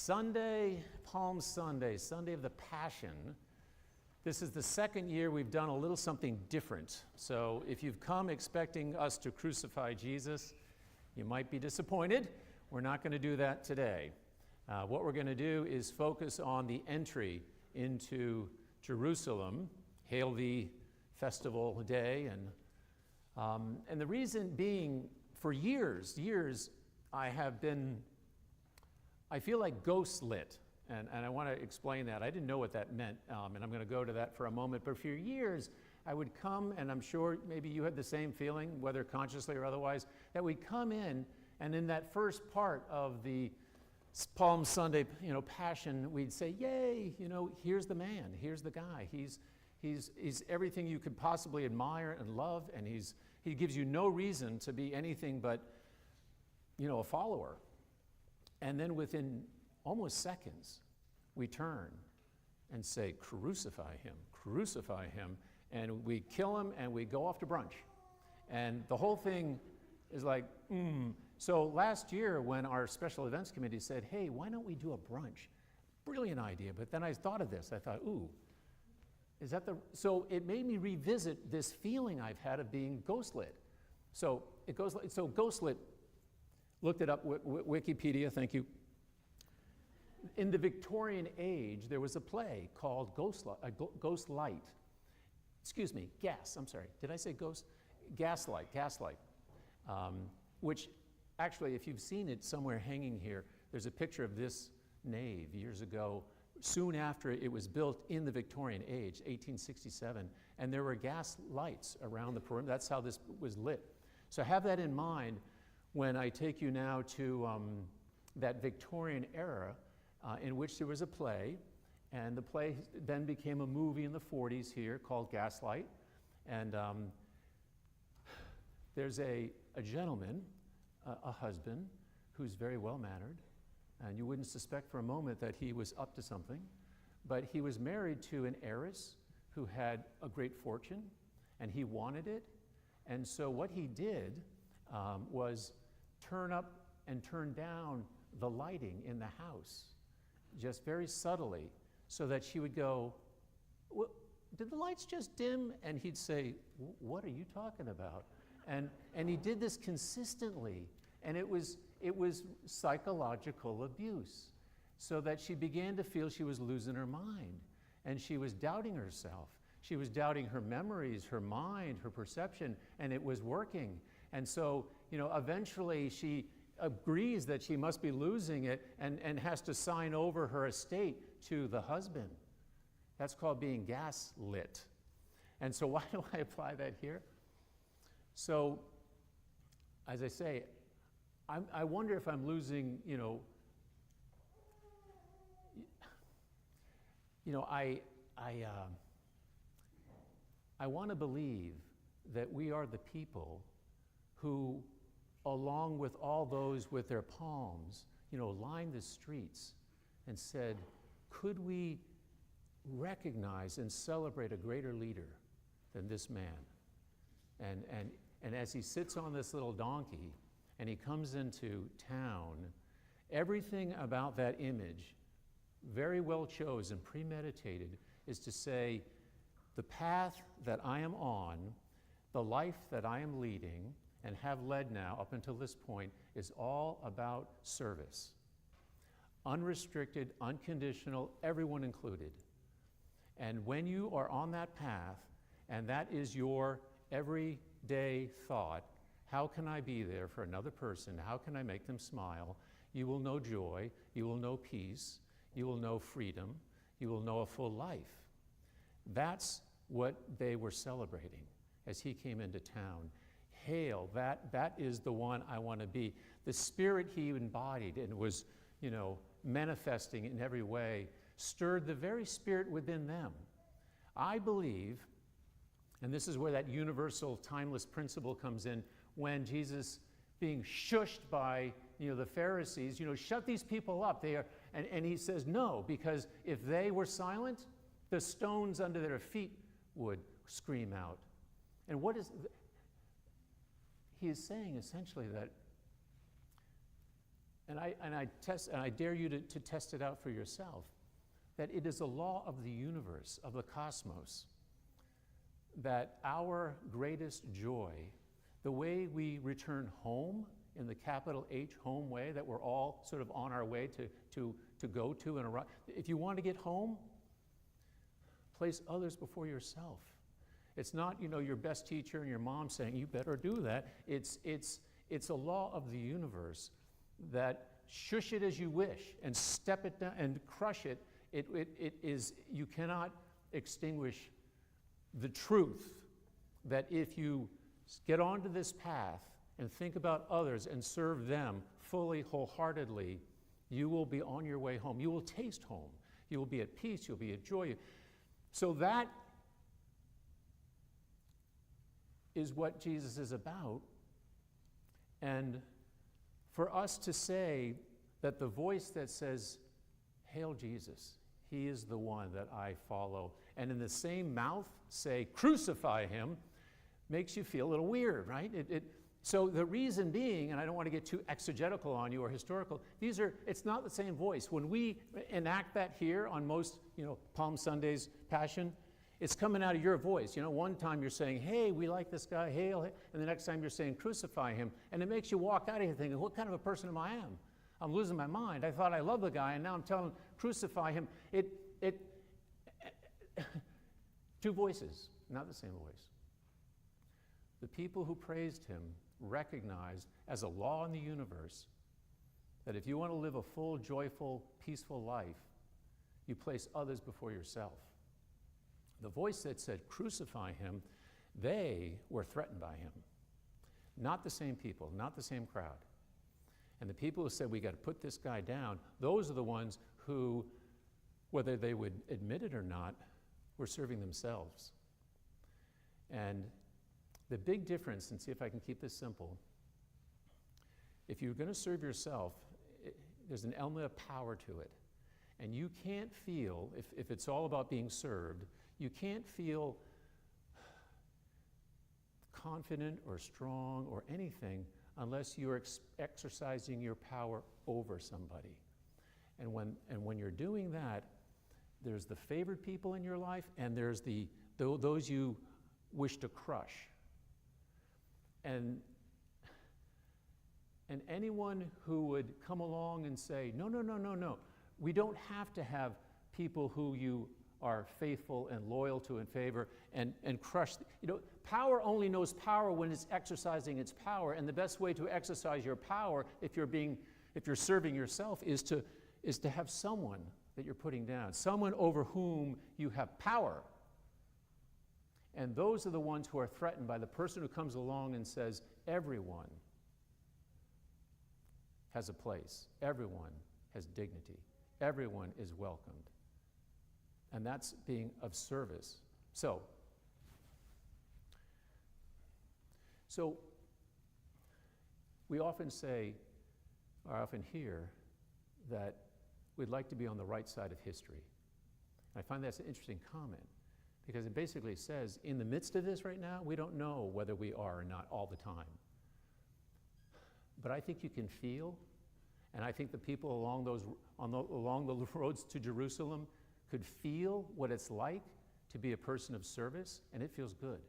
Sunday, Palm Sunday, Sunday of the Passion. This is the second year we've done a little something different. So if you've come expecting us to crucify Jesus, you might be disappointed. We're not going to do that today. What we're going to do is focus on the entry into Jerusalem, Hail the Festival Day. And the reason being, for years, I feel like ghost lit, and I want to explain that. I didn't know what that meant, and I'm going to go to that for a moment. But for years, I would come, and I'm sure maybe you had the same feeling, whether consciously or otherwise, that we'd come in, and in that first part of the Palm Sunday, Passion, we'd say, "Yay! Here's the man. Here's the guy. He's everything you could possibly admire and love, and he gives you no reason to be anything but, a follower." And then within almost seconds, we turn and say, crucify him, and we kill him and we go off to brunch. And the whole thing is like, So last year when our special events committee said, hey, why don't we do a brunch? Brilliant idea, but then I thought of this. I thought, is that so it made me revisit this feeling I've had of being ghostlit. So ghostlit, looked it up, Wikipedia, thank you. In the Victorian age, there was a play called Gaslight. Did I say ghost? Gaslight. Which actually, if you've seen it somewhere hanging here, there's a picture of this nave years ago, soon after it was built in the Victorian age, 1867, and there were gas lights around the perimeter. That's how this was lit. So have that in mind when I take you now to that Victorian era in which there was a play, and the play then became a movie in the 40s here called Gaslight. And there's a gentleman, a husband, who's very well-mannered, and you wouldn't suspect for a moment that he was up to something, but he was married to an heiress who had a great fortune, and he wanted it. And so what he did was turn up and turn down the lighting in the house, just very subtly, so that she would go, well, did the lights just dim? And he'd say, what are you talking about? And he did this consistently, and it was psychological abuse, so that she began to feel she was losing her mind, and she was doubting herself. She was doubting her memories, her mind, her perception, and it was working. And so, eventually she agrees that she must be losing it and has to sign over her estate to the husband. That's called being gaslit. And so why do I apply that here? So, as I say, I wonder if I'm losing, I want to believe that we are the people who, along with all those with their palms, lined the streets and said, could we recognize and celebrate a greater leader than this man? And as he sits on this little donkey and he comes into town, everything about that image, very well chosen, premeditated, is to say, the path that I am on, the life that I am leading and have led now up until this point, is all about service. Unrestricted, unconditional, everyone included. And when you are on that path, and that is your everyday thought, how can I be there for another person? How can I make them smile? You will know joy, you will know peace, you will know freedom, you will know a full life. That's what they were celebrating as he came into town. Hail, that is the one I want to be. The spirit he embodied and was, manifesting in every way stirred the very spirit within them. I believe, and this is where that universal timeless principle comes in, when Jesus, being shushed by the Pharisees, shut these people up. They are, and he says no, because if they were silent, the stones under their feet would scream out. And what is, he is saying essentially that and I dare you to test it out for yourself, that it is a law of the universe, of the cosmos, that our greatest joy, the way we return home, in the capital H home way that we're all sort of on our way to go to and arrive. If you want to get home, place others before yourself. It's not, your best teacher and your mom saying, you better do that. It's a law of the universe that shush it as you wish and step it down and crush it. You cannot extinguish the truth that if you get onto this path and think about others and serve them fully, wholeheartedly, you will be on your way home. You will taste home. You will be at peace. You'll be at joy. So that is what Jesus is about. And for us to say that the voice that says, "Hail Jesus, he is the one that I follow," and in the same mouth say, "Crucify him," makes you feel a little weird, right? So the reason being, and I don't want to get too exegetical on you or historical, it's not the same voice. When we enact that here on most, Palm Sunday's Passion, it's coming out of your voice. One time you're saying, "Hey, we like this guy, hail," and the next time you're saying, "Crucify him," and it makes you walk out of here thinking, what kind of a person am I? I'm losing my mind. I thought I loved the guy, and now I'm telling him, "Crucify him." Two voices, not the same voice. The people who praised him recognized as a law in the universe that if you want to live a full, joyful, peaceful life, you place others before yourself. The voice that said, "Crucify him," they were threatened by him. Not the same people, not the same crowd. And the people who said, "We got to put this guy down," those are the ones who, whether they would admit it or not, were serving themselves. And the big difference, and see if I can keep this simple, if you're going to serve yourself, there's an element of power to it. And you can't feel, if it's all about being served, you can't feel confident or strong or anything unless you're exercising your power over somebody. And when you're doing that, there's the favored people in your life, and there's those you wish to crush. And anyone who would come along and say, no, we don't have to have people who you are faithful and loyal to and favor and crush. Power only knows power when it's exercising its power, and the best way to exercise your power, if you're serving yourself, is to have someone that you're putting down, someone over whom you have power. And those are the ones who are threatened by the person who comes along and says, everyone has a place, everyone has dignity, everyone is welcomed. And that's being of service. So we often say, or often hear, that we'd like to be on the right side of history. I find that's an interesting comment, because it basically says, in the midst of this right now, we don't know whether we are or not all the time. But I think you can feel, and I think the people along the roads to Jerusalem could feel what it's like to be a person of service, and it feels good.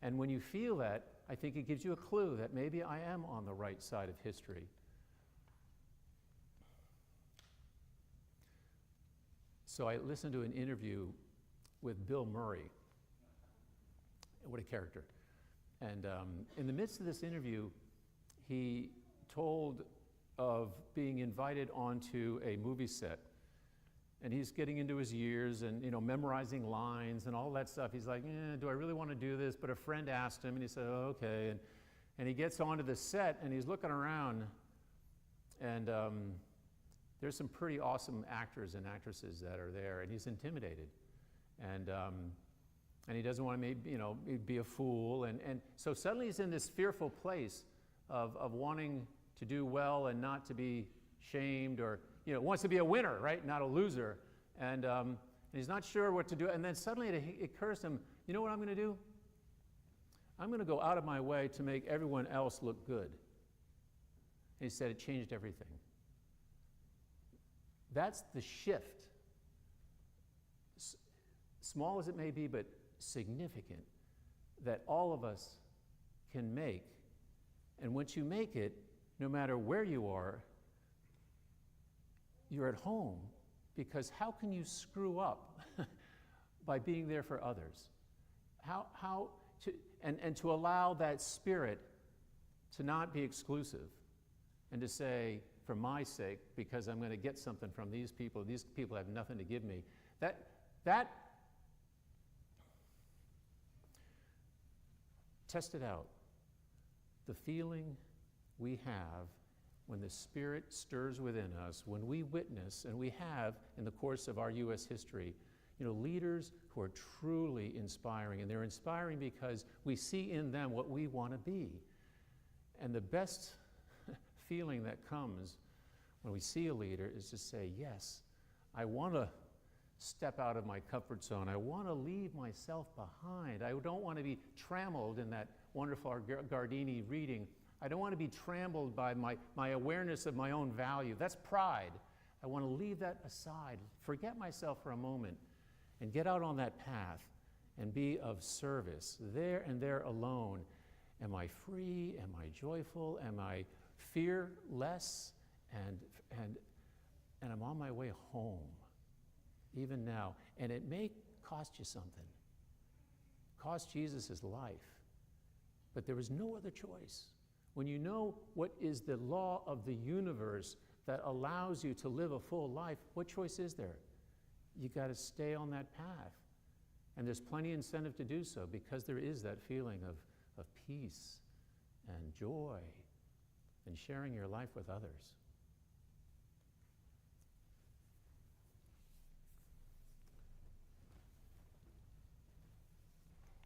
And when you feel that, I think it gives you a clue that maybe I am on the right side of history. So I listened to an interview with Bill Murray. What a character. And in the midst of this interview, he told of being invited onto a movie set. And he's getting into his years and, memorizing lines and all that stuff. He's like, do I really want to do this? But a friend asked him, and he said, oh, okay. And he gets onto the set, and he's looking around, and there's some pretty awesome actors and actresses that are there, and he's intimidated. And he doesn't want to be a fool. And so suddenly he's in this fearful place of wanting to do well and not to be shamed, or wants to be a winner, right? Not a loser. And he's not sure what to do. And then suddenly it occurs to him, you know what I'm going to do? I'm going to go out of my way to make everyone else look good. he said it changed everything. That's the shift, small as it may be, but significant, that all of us can make. And once you make it, no matter where you are, you're at home, because how can you screw up by being there for others? And to allow that spirit to not be exclusive, and to say, for my sake, because I'm going to get something from these people have nothing to give me. That test it out. The feeling we have when the Spirit stirs within us, when we witness, and we have in the course of our U.S. history, leaders who are truly inspiring, and they're inspiring because we see in them what we want to be. And the best feeling that comes when we see a leader is to say, yes, I want to step out of my comfort zone. I want to leave myself behind. I don't want to be trammeled in that wonderful Gardini reading. I don't want to be trammeled by my awareness of my own value. That's pride. I want to leave that aside, forget myself for a moment, and get out on that path and be of service, there and there alone. Am I free? Am I joyful? Am I fearless? And I'm on my way home, even now. And it may cost you something. Cost Jesus his life. But there was no other choice. When you know what is the law of the universe that allows you to live a full life, what choice is there? You got to stay on that path. And there's plenty of incentive to do so, because there is that feeling of peace and joy and sharing your life with others.